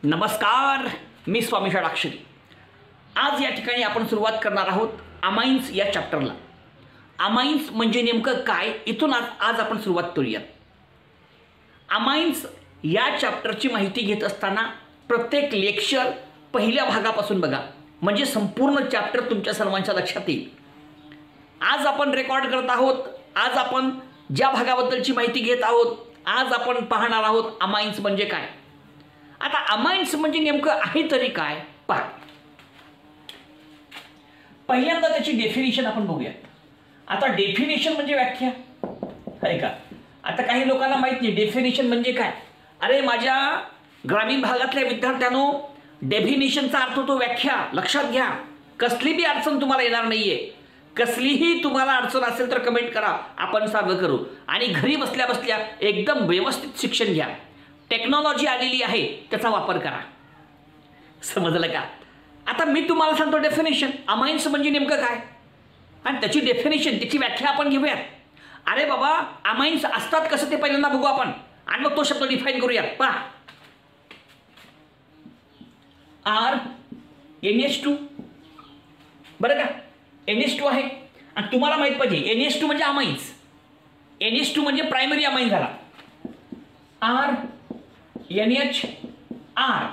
नमस्कार, मी स्वामी षडाक्षरी. आज या ठिकाणी आपण सुरुवात करणार आहोत अमाइन्स या चॅप्टरला. अमाइन्स म्हणजे नेमकं काय, इथून आज आपण सुरुवात करूयात. अमाइन्स या चॅप्टरची माहिती घेत असताना प्रत्येक लेक्चर पहिल्या भागापासून बघा, म्हणजे संपूर्ण चॅप्टर तुमच्या सर्वांच्या लक्षात येईल. आज आपण रेकॉर्ड करत आहोत, आज आपण ज्या भागाबद्दलची माहिती घेत आहोत, आज आपण पाहणार आहोत अमाइन्स म्हणजे काय. आता अमाइन्स म्हणजे नेमकं आहे तरी काय पहा. पहिल्यांदा त्याची डेफिनेशन आपण बघूया. आता डेफिनेशन म्हणजे व्याख्या आहे का. आता काही लोकांना माहित नाही डेफिनेशन म्हणजे काय. अरे माझ्या ग्रामीण भागातल्या विद्यार्थ्यांनो, डेफिनेशनचा अर्थ तो व्याख्या. लक्षात घ्या, कसली बी अडचण तुम्हाला येणार नाहीये. कसलीही तुम्हाला अडचण असेल तर कमेंट करा, आपण सॉल्व्ह करू. आणि घरी बसल्या बसल्या एकदम व्यवस्थित शिक्षण घ्या. टेक्नॉलॉजी आलेली आहे, त्याचा वापर करा. समजलं का. आता मी तुम्हाला सांगतो डेफिनेशन. अमाइन्स म्हणजे नेमकं काय आणि त्याची डेफिनेशन, त्याची व्याख्या आपण घेऊयात. अरे बाबा, अमाइन्स असतात कसं ते पहिल्यांदा बघू आपण आणि मग तो शब्द डिफाईन करूयात. पहा, NH2 बरं का. NH2 आहे आणि तुम्हाला माहित पाहिजे NH2 म्हणजे अमाइन्स. NH2 म्हणजे प्रायमरी अमाइन झाला. NHR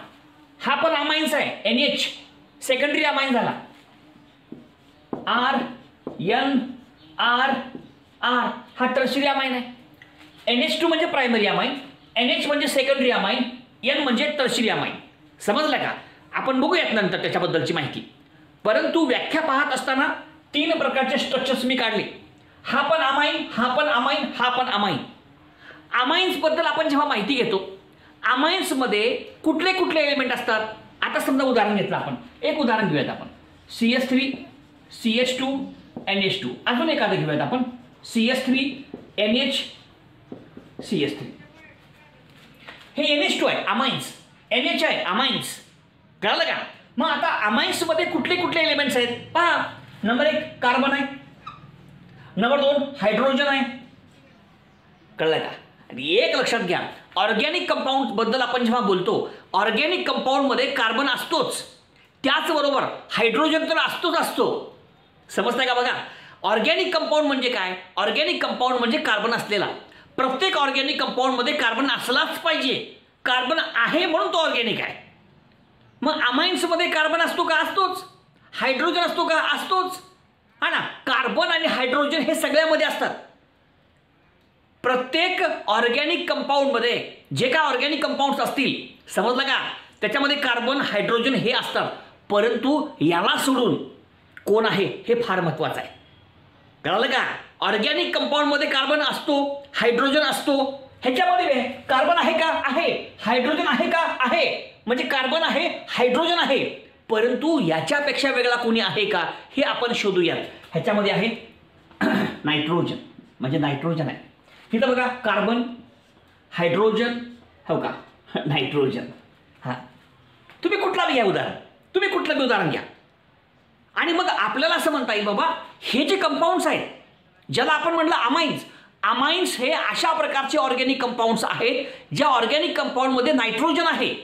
हा पण अमाइन्स आहे. NH सेकंडरी अमाइन झाला. RNR हा टर्शियरी अमाइन आहे. NH2 म्हणजे प्रायमरी अमाइन, NH म्हणजे सेकंडरी अमाइन, N म्हणजे टर्शियरी अमाइन. समजलं का. आपण बघूयात नंतर त्याच्याबद्दलची माहिती. परंतु व्याख्या पाहत असताना 3 प्रकारचे स्ट्रक्चर्स मी काढले. हा पण अमाइन, हा पण अमाइन, हा पण अमाइन. अमाइन्स बद्दल आपण जेव्हा माहिती घेतो, अमाइन्स मध्ये कुठले कुठले एलिमेंट असतात. आता समजा उदाहरण घेतलं आपण, एक उदाहरण घेऊयात आपण. CH3 CH2 NH2. अजून एखादं घेऊयात आपण. CH3 NH CH3. हे NH2 आहे अमाइन्स, NH आहे अमाइन्स. कळलं का. मग आता अमाइन्स मध्ये कुठले कुठले एलिमेंट्स आहेत पहा. नंबर 1 कार्बन आहे. नंबर 2 हायड्रोजन आहे. कळलं का. आणि एक लक्षात घ्या, ऑर्गॅनिक कंपाऊंड बद्दल आपण जेव्हा बोलतो, ऑर्गॅनिक कंपाऊंड मध्ये कार्बन असतोच, त्याचबरोबर हायड्रोजन तर असतो. समजताय का. बघा, ऑर्गॅनिक कंपाऊंड म्हणजे काय. ऑर्गॅनिक कंपाऊंड म्हणजे कार्बन असलेला. प्रत्येक ऑर्गॅनिक कंपाऊंड मध्ये कार्बन असलाच पाहिजे. कार्बन आहे म्हणून तो ऑर्गॅनिक आहे. मग अमाइन्स मध्ये कार्बन असतो का. असतोच. हायड्रोजन असतो का. असतोच. हा ना. कार्बन आणि हायड्रोजन हे सगळ्यामध्ये असतात. प्रत्येक ऑर्गॅनिक कंपाऊंड मध्ये जे काय ऑर्गॅनिक कंपाऊंड्स असतील, समजलं का, त्याच्यामध्ये कार्बन हायड्रोजन हे असतात. परंतु याला सोडून कोण आहे हे फार महत्वाचं आहे. कळलं का. ऑर्गॅनिक कंपाऊंड मध्ये कार्बन असतो, हायड्रोजन असतो. ह्याच्यामध्ये कार्बन आहे का. आहे. हायड्रोजन आहे का. आहे. म्हणजे कार्बन आहे, हायड्रोजन आहे. परंतु याच्यापेक्षा वेगळा कोणी आहे का हे आपण शोधूयात. ह्याच्यामध्ये आहे नायट्रोजन, म्हणजे नायट्रोजन आहे. तिथं बघा, कार्बन, हायड्रोजन, हो का, नायट्रोजन. हा, तुम्ही कुठला बी घ्या उदाहरण, तुम्ही कुठलं बी उदाहरण घ्या. आणि मग आपल्याला असं म्हणता येईल बाबा, हे जे कंपाऊंड्स आहेत ज्याला आपण म्हटलं अमाइन्स, अमाइन्स हे अशा प्रकारचे ऑर्गॅनिक कंपाऊंड्स आहेत ज्या ऑर्गॅनिक कंपाऊंडमध्ये नायट्रोजन आहे.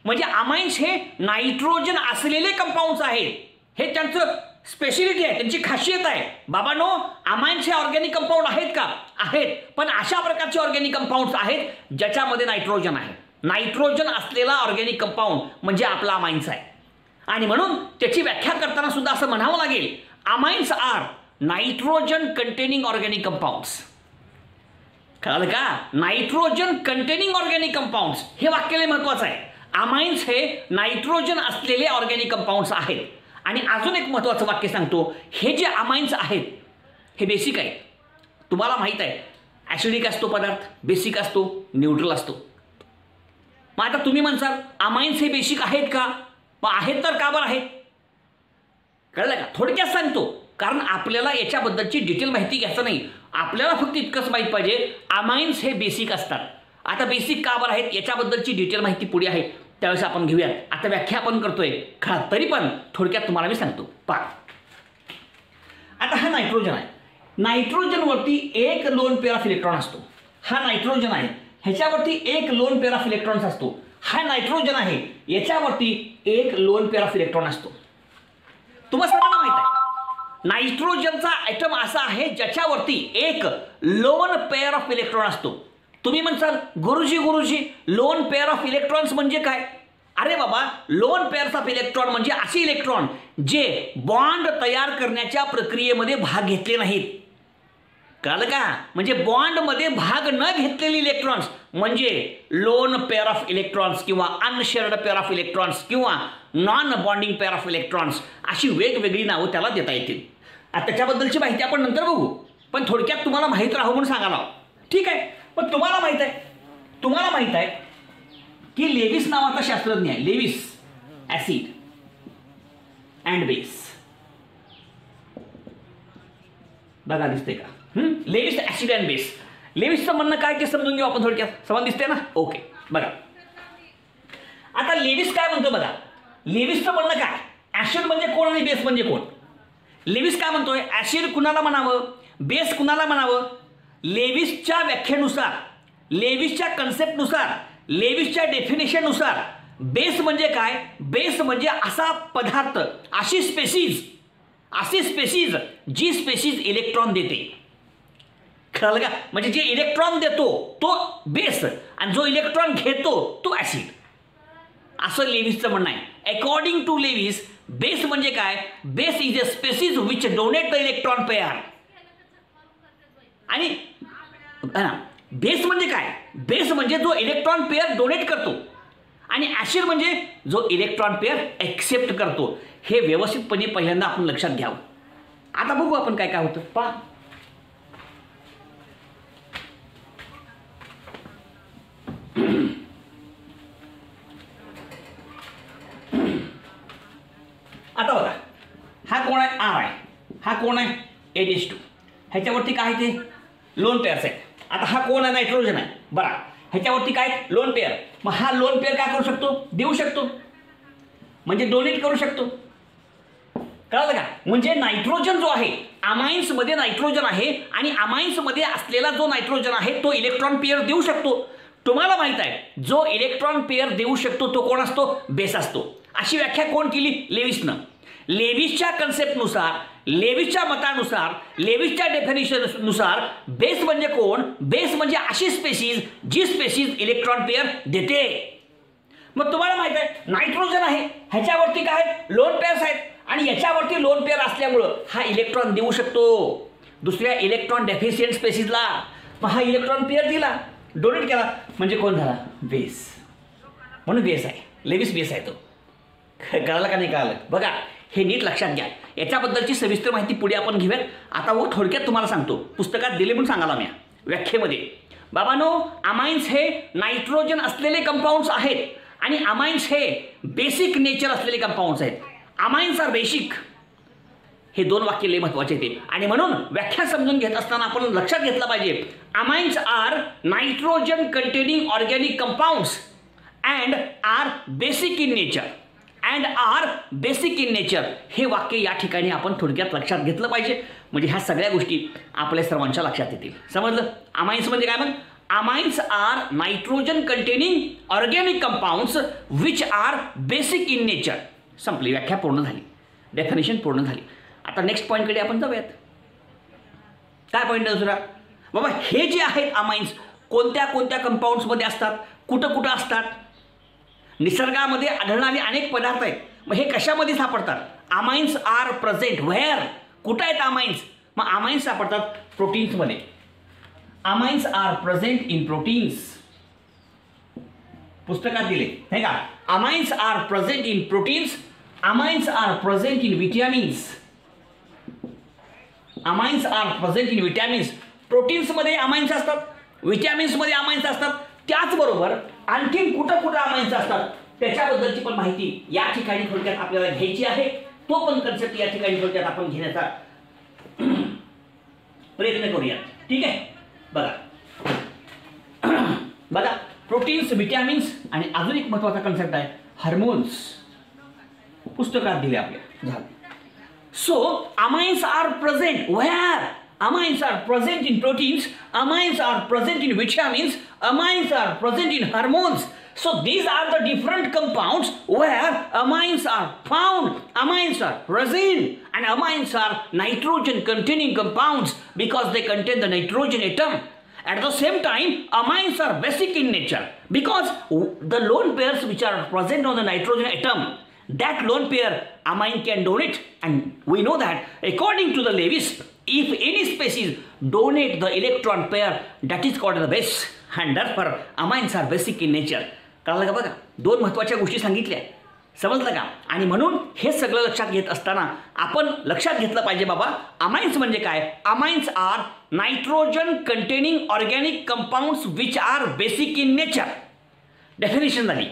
म्हणजे अमाइन्स हे नायट्रोजन असलेले कंपाऊंड्स आहेत. हे त्यांचं स्पेशलिटी आहे, त्यांची खासियत आहे. बाबांनो, अमाइन्स हे ऑर्गॅनिक कंपाऊंड आहेत का. आहेत. पण अशा प्रकारचे ऑर्गॅनिक कंपाऊंड्स आहेत ज्याच्यामध्ये नायट्रोजन आहे. नायट्रोजन असलेला ऑर्गॅनिक कंपाऊंड म्हणजे आपला अमाइन्स आहे. आणि म्हणून त्याची व्याख्या करताना सुद्धा असं म्हणावं लागेल, amines are nitrogen containing organic compounds. कळलं का. नायट्रोजन कंटेनिंग ऑर्गॅनिक कंपाऊंड्स हे वाक्य लय महत्वाचं आहे. अमाइन्स हे नायट्रोजन असलेले ऑर्गॅनिक कंपाऊंड्स आहेत. आणि अजून एक महत्त्वाचं वाक्य सांगतो, हे जे अमाइन्स आहेत हे बेसिक आहेत. तुम्हाला माहीत आहे, ॲसिडिक असतो पदार्थ, बेसिक असतो, न्यूट्रल असतो. मग आता तुम्ही म्हणसाल अमाइन्स हे बेसिक आहेत का. मग आहेत तर का बरं आहेत. कळलं का. थोडक्यात सांगतो, कारण आपल्याला याच्याबद्दलची डिटेल माहिती घ्यायचं नाही. आपल्याला फक्त इतकंच माहीत पाहिजे, अमाइन्स हे बेसिक असतात. आता बेसिक का बरं आहेत याच्याबद्दलची डिटेल माहिती पुढे आहे, त्यावेळेस आपण घेऊयात. आता व्याख्या आपण करतोय खा, तरी पण थोडक्यात तुम्हाला मी सांगतो. पहा, आता हा नायट्रोजन आहे. नायट्रोजनवरती एक लोन पेअर ऑफ इलेक्ट्रॉन असतो. हा नायट्रोजन आहे, ह्याच्यावरती एक लोन पेअर ऑफ इलेक्ट्रॉन्स असतो. हा नायट्रोजन आहे, याच्यावरती एक लोन पेअर ऑफ इलेक्ट्रॉन असतो. तुम्हाला सर्वांना माहित आहे नायट्रोजनचा ॲटम असा आहे ज्याच्यावरती एक लोन पेअर ऑफ इलेक्ट्रॉन असतो. तुम्ही म्हणसाल गुरुजी लोन पेअर ऑफ इलेक्ट्रॉन्स म्हणजे काय? अरे बाबा, लोन पेअर्स ऑफ इलेक्ट्रॉन म्हणजे असे इलेक्ट्रॉन जे बॉन्ड तयार करण्याच्या प्रक्रियेमध्ये भाग घेतले नाहीत. कळलं का? म्हणजे बॉन्डमध्ये भाग न घेतलेले इलेक्ट्रॉन्स म्हणजे लोन पेअर ऑफ इलेक्ट्रॉन्स किंवा अनशेअर्ड पेअर ऑफ इलेक्ट्रॉन्स किंवा non bonding pair of electrons अशी वेगवेगळी नावं त्याला देता येतील. आता त्याच्याबद्दलची माहिती आपण नंतर बघू, पण थोडक्यात तुम्हाला माहीत राहू म्हणून सांगायला. ठीक आहे, पण तुम्हाला माहीत आहे की लेविस नावाचा शास्त्रज्ञ आहे. Lewis acid and base. बघा दिसते का? Lewis acid and base. लेविसचं म्हणणं काय ते समजून घेऊ आपण थोडक्यात. समज दिसते ना? ओके, बघा आता लेविस काय म्हणतो बघा. लेविसचं म्हणणं काय? ॲसिड म्हणजे कोण आणि बेस म्हणजे कोण? लेविस काय म्हणतोय? ॲसिड कुणाला म्हणावं, बेस कुणाला म्हणावं? लेविसच्या व्याख्येनुसार, लेविसच्या कन्सेप्टनुसार, लेविसच्या डेफिनेशननुसार बेस म्हणजे काय? बेस म्हणजे असा पदार्थ, अशी स्पेसीज जी स्पेसीज इलेक्ट्रॉन देते. कळलं का? म्हणजे जे इलेक्ट्रॉन देतो तो बेस आणि जो इलेक्ट्रॉन घेतो तो ॲसिड, असं लेविसचं म्हणणं आहे. अकॉर्डिंग टू लेविस बेस म्हणजे काय? Base is a species which donate the electron pair. आणि बेस म्हणजे काय? बेस म्हणजे जो इलेक्ट्रॉन पेअर डोनेट करतो आणि ॲसिड म्हणजे जो इलेक्ट्रॉन पेअर ॲक्सेप्ट करतो. हे व्यवस्थितपणे पहिल्यांदा आपण लक्षात घ्यावं. आता बघू आपण काय काय होतं. पहा, आता बघा, हा कोण आहे? आर आहे. हा कोण आहे? H2. ह्याच्यावरती काय ते लोन पेअर्स आहेत. आता हा कोण आहे? नायट्रोजन आहे. बरं, ह्याच्यावरती काय? Lone pair. मग हा लोन पेअर काय करू शकतो? देऊ शकतो, म्हणजे डोनेट करू शकतो. कळलं का? म्हणजे नायट्रोजन जो आहे, अमाइन्समध्ये नायट्रोजन आहे आणि अमाइन्समध्ये असलेला जो नायट्रोजन आहे तो इलेक्ट्रॉन पेअर देऊ शकतो. तुम्हाला माहित आहे जो इलेक्ट्रॉन पेअर देऊ शकतो तो कोण असतो? बेस असतो. अशी व्याख्या कोण केली? लेविसनं. लेविसच्या कन्सेप्टनुसार, लेविसच्या मतानुसार, लेविसच्या डेफिनेशननुसार बेस म्हणजे कोण? बेस म्हणजे अशी स्पेसीज जी स्पेसीज इलेक्ट्रॉन पेअर देते. मग तुम्हाला माहित आहे नायट्रोजन आहे, ह्याच्यावरती काय? लोन पेअर्स आहेत आणि याच्यावरती लोन पेअर असल्यामुळं हा इलेक्ट्रॉन देऊ शकतो दुसऱ्या इलेक्ट्रॉन डेफिशियंट स्पेसीजला. मग हा इलेक्ट्रॉन पेअर दिला, डोनेट केला, म्हणजे कोण झाला? बेस. म्हणून बेस आहे. लेविस बेस आहे तो. कळलं का नाही कळलं? बघा, हे नीट लक्षात घ्या. याच्याबद्दलची सविस्तर माहिती पुढे आपण घेऊयात. आता व थोडक्यात तुम्हाला सांगतो, पुस्तकात दिले म्हणून सांगायला मी व्याख्येमध्ये. बाबांनो, अमाइन्स हे नायट्रोजन असलेले कंपाऊंड्स आहेत आणि अमाइन्स हे बेसिक नेचर असलेले कंपाऊंड्स आहेत. Amines are basic. हे दोन वाक्य लय महत्वाचे आहेत आणि म्हणून व्याख्या समजून घेत असताना आपण लक्षात घेतलं पाहिजे amines are nitrogen containing organic compounds and are basic in nature. And are basic in nature हे वाक्य या ठिकाणी आपण थोडक्यात लक्षात घेतलं पाहिजे. म्हणजे ह्या सगळ्या गोष्टी आपल्या सर्वांच्या लक्षात येतील. समजलं? अमाइन्स म्हणजे काय? मग amines are nitrogen containing organic compounds which are basic in nature. संपली, व्याख्या पूर्ण झाली, डेफिनेशन पूर्ण झाली. आता नेक्स्ट पॉईंटकडे आपण जाऊयात. काय पॉईंट आहे दुसरा? बाबा, हे जे आहेत अमाइन्स कोणत्या कोणत्या कंपाऊंड्समध्ये असतात, कुठं कुठं असतात? निसर्गामध्ये आढळणारे अनेक पदार्थ आहेत. मग हे कशामध्ये सापडतात? Amines are present where. कुठं आहेत अमाइन्स? मग अमाइन्स सापडतात प्रोटीन्समध्ये. Amines are present in proteins. पुस्तकात दिले नाही का? Amines are present in proteins. Amines are present in vitamins. Amines are present in vitamins. प्रोटीन्समध्ये अमाइन्स असतात, विटॅमिन्समध्ये अमाइन्स असतात. त्याचबरोबर आणखीन कुठं कुठं अमाइन्स असतात त्याच्याबद्दलची पण माहिती या ठिकाणी थोडक्यात आपल्याला घ्यायची आहे. तो पण कन्सेप्ट या ठिकाणी थोडक्यात आपण घेण्याचा प्रयत्न करूया. ठीक आहे? बघा, प्रोटीन्स, विटॅमिन्स आणि अजून एक महत्त्वाचा कन्सेप्ट आहे हार्मोन्स. पुस्तकात दिले आपल्या. झालं. So amines are present where? Amines are present in proteins, amines are present in vitamins, amines are present in hormones. So these are the different compounds where amines are found. Amines are present and amines are nitrogen containing compounds because they contain the nitrogen atom. At the same time, amines are basic in nature because the lone pairs which are present on the nitrogen atom, that lone pair amine can donate, and we know that according to the Lewis, if any species donate the electron pair, that is called the base, and therefore amines are basic in nature. कळलं का बघा, दोन महत्त्वाच्या गोष्टी सांगितल्या, समजलं का? आणि म्हणून हे सगळं लक्षात घेत असताना आपण लक्षात घेतलं पाहिजे बाबा, अमाइन्स म्हणजे काय? Amines are nitrogen containing organic compounds which are basic in nature. Definition झाली.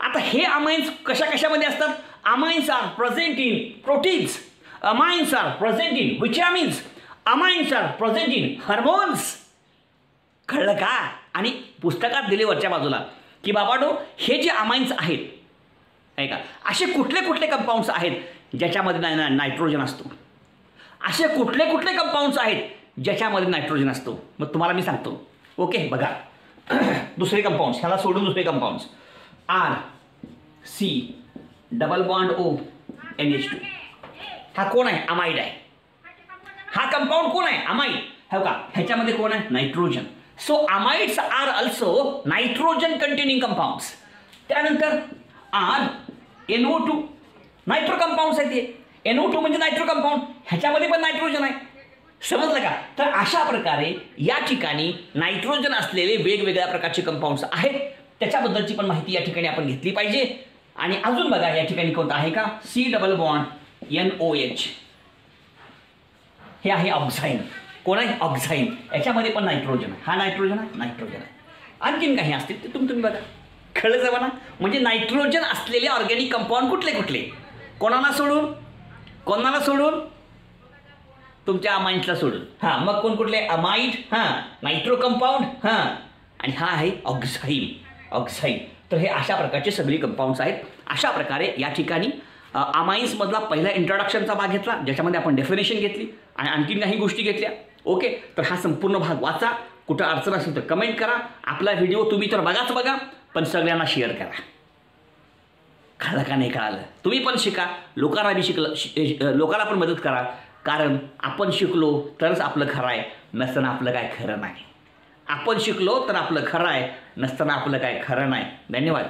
आता हे अमाइन्स कशा कशामध्ये असतात? Amines are present in proteins, amines are present in vitamins, amines are present in hormones. कळलं का? आणि पुस्तकात दिले वरच्या बाजूला की बाबाडो हे जे अमाइन्स आहेत आहे का, असे कुठले कुठले कंपाऊंड्स आहेत ज्याच्यामध्ये नायट्रोजन असतो, असे कुठले कुठले कंपाऊंड्स आहेत ज्याच्यामध्ये नायट्रोजन असतो. मग तुम्हाला मी सांगतो. ओके, बघा दुसरे कंपाऊंड्स, ह्याला सोडून दुसरे compounds, R C double bond O NH2. हा कोण आहे? अमाइड आहे. हा कंपाऊंड कोण आहे? अमाइड. हो का? ह्याच्यामध्ये कोण आहे? Nitrogen. So amides are also nitrogen containing compounds. त्यानंतर आर NO2 नायट्रो कंपाऊंड्स आहेत. हे NO2 म्हणजे नायट्रो कंपाऊंड, ह्याच्यामध्ये पण नायट्रोजन आहे. समजलं का? तर अशा प्रकारे या ठिकाणी नायट्रोजन असलेले वेगवेगळ्या प्रकारचे कंपाऊंड्स आहेत, त्याच्याबद्दलची पण माहिती या ठिकाणी आपण घेतली पाहिजे. आणि अजून बघा या ठिकाणी कोणतं आहे का? C double bond NOH. हे आहे ऑक्साईन. कोण आहे? ऑक्साईन. याच्यामध्ये पण नायट्रोजन आहे. हा नायट्रोजन आहे, नायट्रोजन आहे. आणखीन काही असतील ते तुम्ही बघा. कळलं जावा ना? म्हणजे नायट्रोजन असलेले ऑर्गॅनिक कंपाऊंड कुठले कुठले? कोणाला सोडून? कोणाला सोडून? तुमच्या अमाइन्सला सोडून. हां, मग कोण कुठले? अमाइड, हां, नायट्रो कंपाऊंड, हां, आणि हा आहे ऑक्साईन. ऑक्साईन. तर हे अशा प्रकारचे सगळे कंपाऊंड्स आहेत. अशा प्रकारे या ठिकाणी अमाइन्समधला पहिला इंट्रोडक्शनचा भाग घेतला, ज्याच्यामध्ये आपण डेफिनेशन घेतली आणि आणखीन काही गोष्टी घेतल्या. ओके, तर हा संपूर्ण भाग वाचा. कुठं अडचण असेल तर कमेंट करा. आपला व्हिडिओ तुम्ही तर बघाच बघा, पण सगळ्यांना शेअर करा. कळलं का? नाही कळालं? तुम्ही पण शिका, लोकांना बी लोकांना पण मदत करा. कारण आपण शिकलो तरच आपलं खरं आहे, नसताना आपलं काय खरं नाही. आपण शिकलो तर आपलं खरं आहे, नसताना आपलं काय खरं नाही. धन्यवाद.